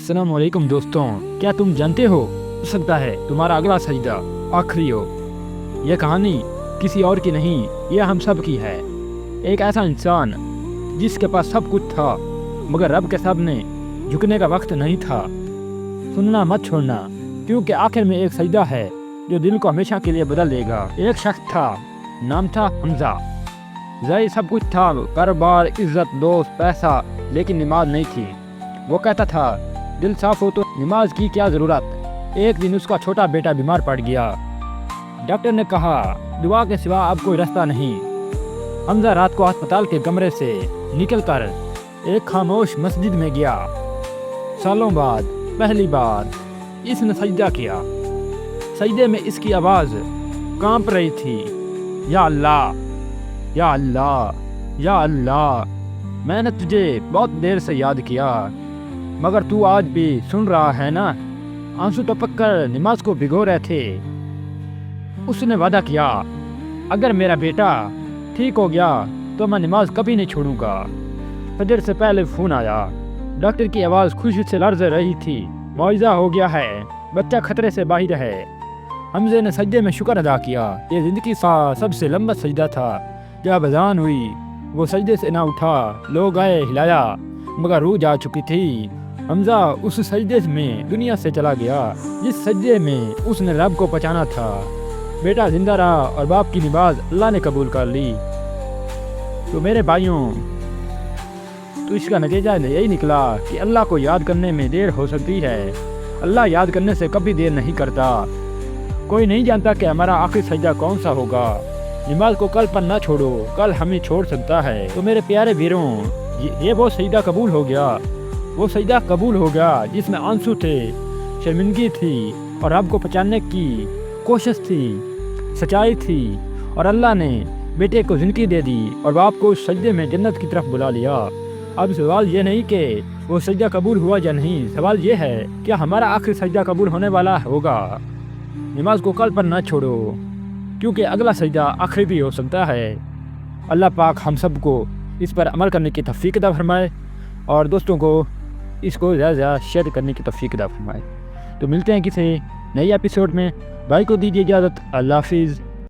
السلام علیکم دوستوں، کیا تم جانتے ہو سکتا ہے تمہارا اگلا سجدہ آخری ہو؟ یہ کہانی کسی اور کی نہیں، یہ ہم سب کی ہے۔ ایک ایسا انسان جس کے پاس سب کچھ تھا مگر رب کے سامنے جھکنے کا وقت نہیں تھا۔ سننا مت چھوڑنا، کیونکہ آخر میں ایک سجدہ ہے جو دل کو ہمیشہ کے لیے بدل دے گا۔ ایک شخص تھا، نام تھا حمزہ۔ ظاہر سب کچھ تھا، کاروبار، عزت، دوست، پیسہ، لیکن نماز نہیں تھی۔ وہ کہتا تھا دل صاف ہو تو نماز کی کیا ضرورت۔ ایک دن اس کا چھوٹا بیٹا بیمار پڑ گیا۔ ڈاکٹر نے کہا دعا کے سوا اب کوئی راستہ نہیں۔ حمزہ رات کو ہسپتال کے کمرے سے نکل کر ایک خاموش مسجد میں گیا۔ سالوں بعد پہلی بار اس نے سجدہ کیا۔ سجدے میں اس کی آواز کانپ رہی تھی، یا اللہ، یا اللہ، یا اللہ، میں نے تجھے بہت دیر سے یاد کیا مگر تو آج بھی سن رہا ہے نا۔ آنسو ٹپک کر نماز کو بھگو رہے تھے۔ اس نے وعدہ کیا اگر میرا بیٹا ٹھیک ہو گیا تو میں نماز کبھی نہیں چھوڑوں گا۔ فجر سے پہلے فون آیا۔ ڈاکٹر کی آواز خوشی سے لرز رہی تھی، معجزہ ہو گیا ہے، بچہ خطرے سے باہر ہے۔ حمزے نے سجدے میں شکر ادا کیا۔ یہ زندگی کا سب سے لمبا سجدہ تھا۔ جب اذان ہوئی وہ سجدے سے نہ اٹھا، لوگ آئے، ہلایا، مگر روح جا چکی تھی۔ حمزہ اس سجدے میں دنیا سے چلا گیا جس سجدے میں اس نے رب کو پہچانا تھا۔ بیٹا زندہ رہا اور باپ کی نماز اللہ نے قبول کر لی۔ تو میرے بھائیوں، تو اس کا نتیجہ یہی نکلا کہ اللہ کو یاد کرنے میں دیر ہو سکتی ہے، اللہ یاد کرنے سے کبھی دیر نہیں کرتا۔ کوئی نہیں جانتا کہ ہمارا آخری سجدہ کون سا ہوگا۔ نماز کو کل پر نہ چھوڑو، کل ہمیں چھوڑ سکتا ہے۔ تو میرے پیارے ویروں، یہ وہ سجدہ قبول ہو گیا، وہ سجدہ قبول ہو گیا جس میں آنسو تھے، شرمندگی تھی اور رب کو پہچاننے کی کوشش تھی، سچائی تھی، اور اللہ نے بیٹے کو زندگی دے دی اور باپ کو اس سجدے میں جنت کی طرف بلا لیا۔ اب سوال یہ نہیں کہ وہ سجدہ قبول ہوا یا نہیں، سوال یہ ہے کیا ہمارا آخری سجدہ قبول ہونے والا ہوگا۔ نماز کو کل پر نہ چھوڑو، کیونکہ اگلا سجدہ آخری بھی ہو سکتا ہے۔ اللہ پاک ہم سب کو اس پر عمل کرنے کی توفیق عطا فرمائے اور دوستوں کو اس کو زیادہ زیادہ شیئر کرنے کی توفیق عطا فرمائے۔ تو ملتے ہیں کسی نئی ایپیسوڈ میں۔ بھائی کو دیجیے اجازت، اللہ حافظ۔